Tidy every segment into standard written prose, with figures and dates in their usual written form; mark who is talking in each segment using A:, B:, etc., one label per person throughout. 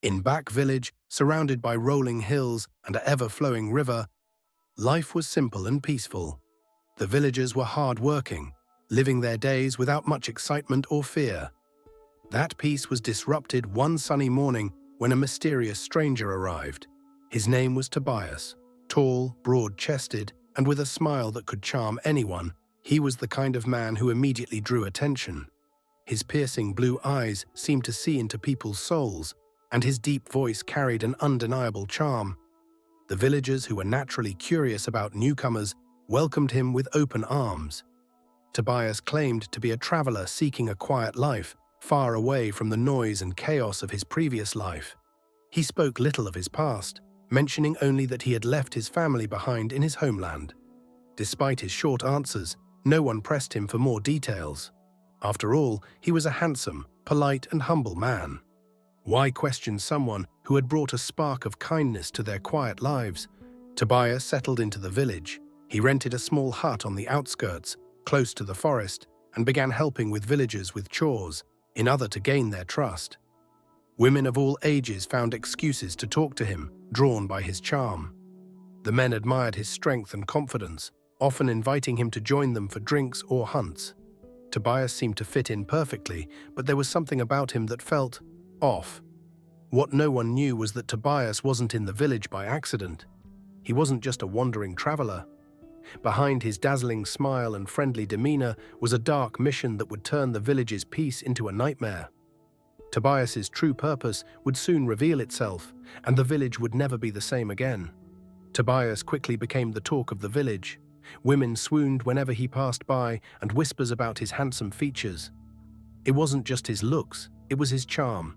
A: In Back Village, surrounded by rolling hills and an ever-flowing river, life was simple and peaceful. The villagers were hard-working, living their days without much excitement or fear. That peace was disrupted one sunny morning when a mysterious stranger arrived. His name was Tobias. Tall, broad-chested, and with a smile that could charm anyone, he was the kind of man who immediately drew attention. His piercing blue eyes seemed to see into people's souls, and his deep voice carried an undeniable charm. The villagers, who were naturally curious about newcomers, welcomed him with open arms. Tobias claimed to be a traveler seeking a quiet life, far away from the noise and chaos of his previous life. He spoke little of his past, mentioning only that he had left his family behind in his homeland. Despite his short answers, no one pressed him for more details. After all, he was a handsome, polite, and humble man. Why question someone who had brought a spark of kindness to their quiet lives? Tobias settled into the village. He rented a small hut on the outskirts, close to the forest, and began helping with villagers with chores, in order to gain their trust. Women of all ages found excuses to talk to him, drawn by his charm. The men admired his strength and confidence, often inviting him to join them for drinks or hunts. Tobias seemed to fit in perfectly, but there was something about him that felt off. What no one knew was that Tobias wasn't in the village by accident. He wasn't just a wandering traveler. Behind his dazzling smile and friendly demeanor was a dark mission that would turn the village's peace into a nightmare. Tobias's true purpose would soon reveal itself, and the village would never be the same again. Tobias quickly became the talk of the village. Women swooned whenever he passed by, and whispers about his handsome features. It wasn't just his looks, it was his charm.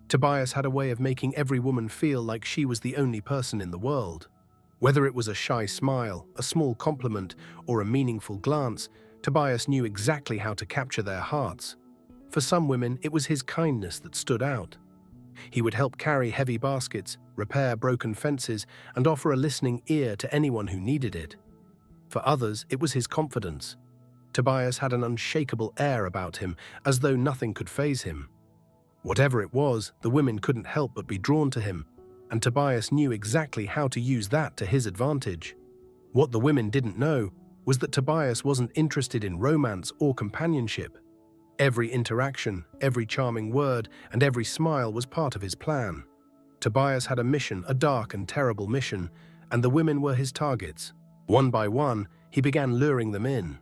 A: Tobias had a way of making every woman feel like she was the only person in the world. Whether it was a shy smile, a small compliment, or a meaningful glance, Tobias knew exactly how to capture their hearts. For some women, it was his kindness that stood out. He would help carry heavy baskets, repair broken fences, and offer a listening ear to anyone who needed it. For others, it was his confidence. Tobias had an unshakable air about him, as though nothing could faze him. Whatever it was, the women couldn't help but be drawn to him, and Tobias knew exactly how to use that to his advantage. What the women didn't know was that Tobias wasn't interested in romance or companionship. Every interaction, every charming word, and every smile was part of his plan. Tobias had a mission, a dark and terrible mission, and the women were his targets. One by one, he began luring them in.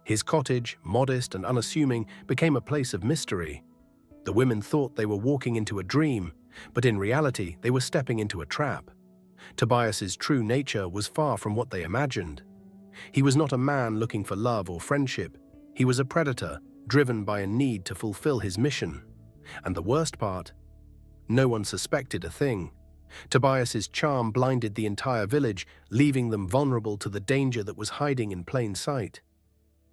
A: His cottage, modest and unassuming, became a place of mystery. The women thought they were walking into a dream, but in reality, they were stepping into a trap. Tobias's true nature was far from what they imagined. He was not a man looking for love or friendship. He was a predator, driven by a need to fulfill his mission. And the worst part? No one suspected a thing. Tobias's charm blinded the entire village, leaving them vulnerable to the danger that was hiding in plain sight.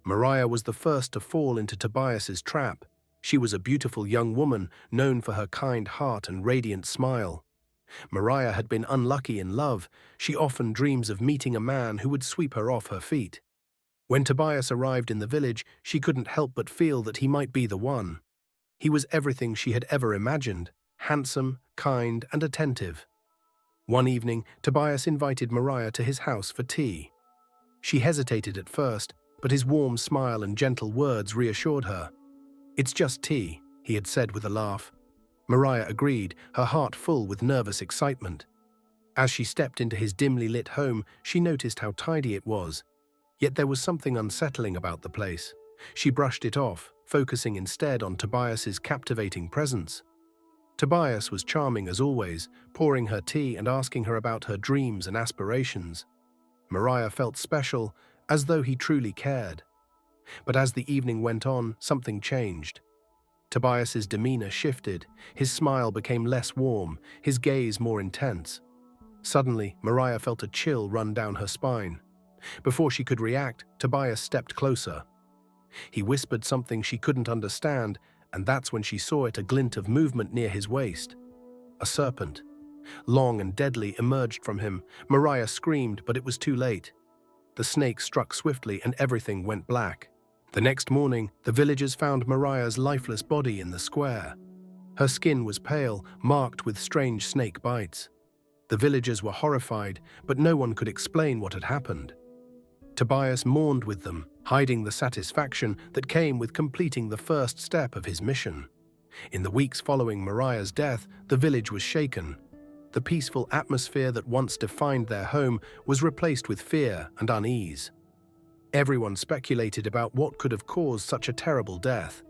A: Mariah was the first to fall into Tobias's trap. She was a beautiful young woman, known for her kind heart and radiant smile. Mariah had been unlucky in love. She often dreams of meeting a man who would sweep her off her feet. When Tobias arrived in the village, she couldn't help but feel that he might be the one. He was everything she had ever imagined, handsome, kind, and attentive. One evening, Tobias invited Mariah to his house for tea. She hesitated at first, but his warm smile and gentle words reassured her. "It's just tea," he had said with a laugh. Mariah agreed, her heart full with nervous excitement. As she stepped into his dimly lit home, she noticed how tidy it was. Yet there was something unsettling about the place. She brushed it off, focusing instead on Tobias's captivating presence. Tobias was charming as always, pouring her tea and asking her about her dreams and aspirations. Mariah felt special, as though he truly cared. But as the evening went on, something changed. Tobias's demeanor shifted, his smile became less warm, his gaze more intense. Suddenly, Mariah felt a chill run down her spine. Before she could react, Tobias stepped closer. He whispered something she couldn't understand, and that's when she saw it, a glint of movement near his waist. A serpent, long and deadly, emerged from him. Mariah screamed, but it was too late. The snake struck swiftly and everything went black. The next morning, the villagers found Mariah's lifeless body in the square. Her skin was pale, marked with strange snake bites. The villagers were horrified, but no one could explain what had happened. Tobias mourned with them, hiding the satisfaction that came with completing the first step of his mission. In the weeks following Mariah's death, the village was shaken. The peaceful atmosphere that once defined their home was replaced with fear and unease. Everyone speculated about what could have caused such a terrible death.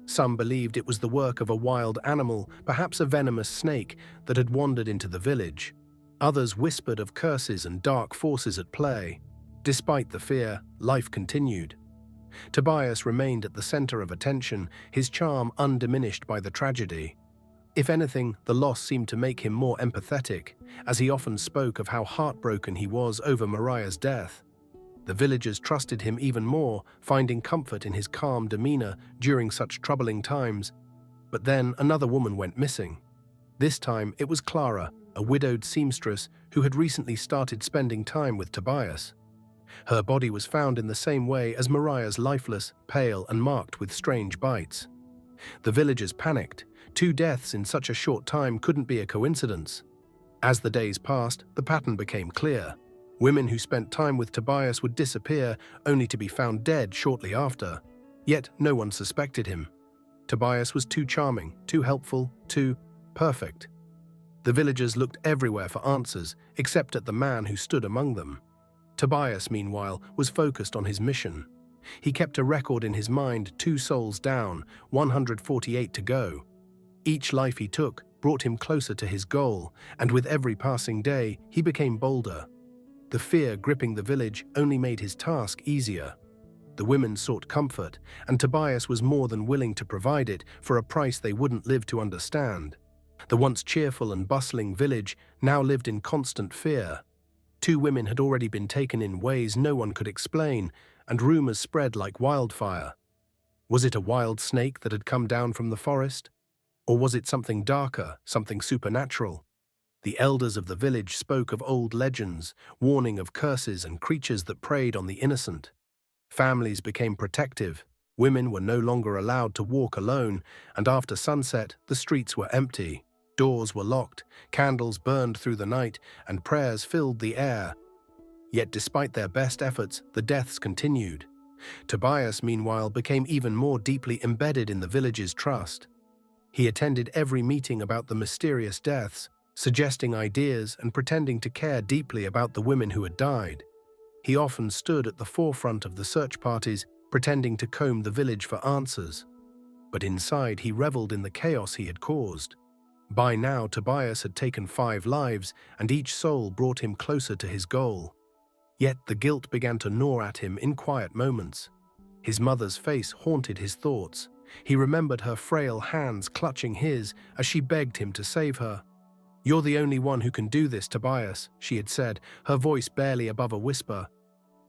A: Some believed it was the work of a wild animal, perhaps a venomous snake, that had wandered into the village. Others whispered of curses and dark forces at play. Despite the fear, life continued. Tobias remained at the center of attention, his charm undiminished by the tragedy. If anything, the loss seemed to make him more empathetic, as he often spoke of how heartbroken he was over Mariah's death. The villagers trusted him even more, finding comfort in his calm demeanor during such troubling times. But then another woman went missing. This time it was Clara, a widowed seamstress who had recently started spending time with Tobias. Her body was found in the same way as Mariah's, lifeless, pale, and marked with strange bites. The villagers panicked. 2 deaths in such a short time couldn't be a coincidence. As the days passed, the pattern became clear. Women who spent time with Tobias would disappear, only to be found dead shortly after. Yet no one suspected him. Tobias was too charming, too helpful, too perfect. The villagers looked everywhere for answers, except at the man who stood among them. Tobias, meanwhile, was focused on his mission. He kept a record in his mind, 2 souls down, 148 to go. Each life he took brought him closer to his goal, and with every passing day, he became bolder. The fear gripping the village only made his task easier. The women sought comfort, and Tobias was more than willing to provide it for a price they wouldn't live to understand. The once cheerful and bustling village now lived in constant fear. 2 women had already been taken in ways no one could explain, and rumors spread like wildfire. Was it a wild snake that had come down from the forest? Or was it something darker, something supernatural? The elders of the village spoke of old legends, warning of curses and creatures that preyed on the innocent. Families became protective. Women were no longer allowed to walk alone, and after sunset, the streets were empty. Doors were locked, candles burned through the night, and prayers filled the air. Yet despite their best efforts, the deaths continued. Tobias, meanwhile, became even more deeply embedded in the village's trust. He attended every meeting about the mysterious deaths, suggesting ideas and pretending to care deeply about the women who had died. He often stood at the forefront of the search parties, pretending to comb the village for answers. But inside, he reveled in the chaos he had caused. By now, Tobias had taken 5 lives, and each soul brought him closer to his goal. Yet the guilt began to gnaw at him in quiet moments. His mother's face haunted his thoughts. He remembered her frail hands clutching his as she begged him to save her. "You're the only one who can do this, Tobias," she had said, her voice barely above a whisper.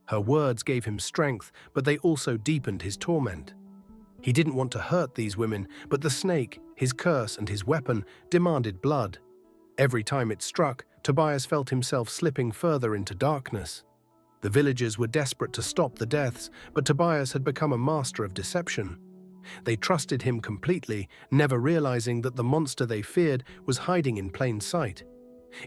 A: Her words gave him strength, but they also deepened his torment. He didn't want to hurt these women, but the snake, his curse and his weapon, demanded blood. Every time it struck, Tobias felt himself slipping further into darkness. The villagers were desperate to stop the deaths, but Tobias had become a master of deception. They trusted him completely, never realizing that the monster they feared was hiding in plain sight.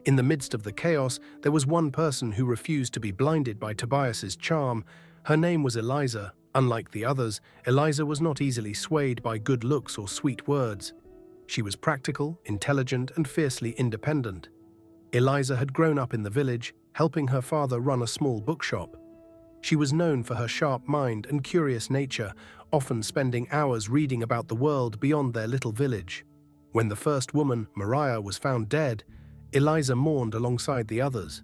A: In the midst of the chaos, there was one person who refused to be blinded by Tobias's charm. Her name was Eliza. Unlike the others, Eliza was not easily swayed by good looks or sweet words. She was practical, intelligent, and fiercely independent. Eliza had grown up in the village, helping her father run a small bookshop. She was known for her sharp mind and curious nature, often spending hours reading about the world beyond their little village. When the first woman, Mariah, was found dead, Eliza mourned alongside the others.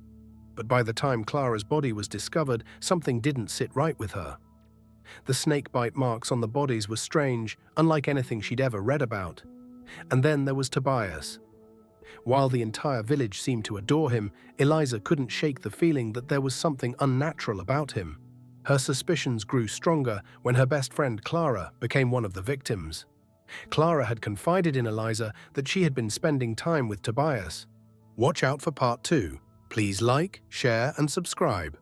A: But by the time Clara's body was discovered, something didn't sit right with her. The snakebite marks on the bodies were strange, unlike anything she'd ever read about. And then there was Tobias. While the entire village seemed to adore him, Eliza couldn't shake the feeling that there was something unnatural about him. Her suspicions grew stronger when her best friend Clara became one of the victims. Clara had confided in Eliza that she had been spending time with Tobias. Watch out for part 2. Please like, share, and subscribe.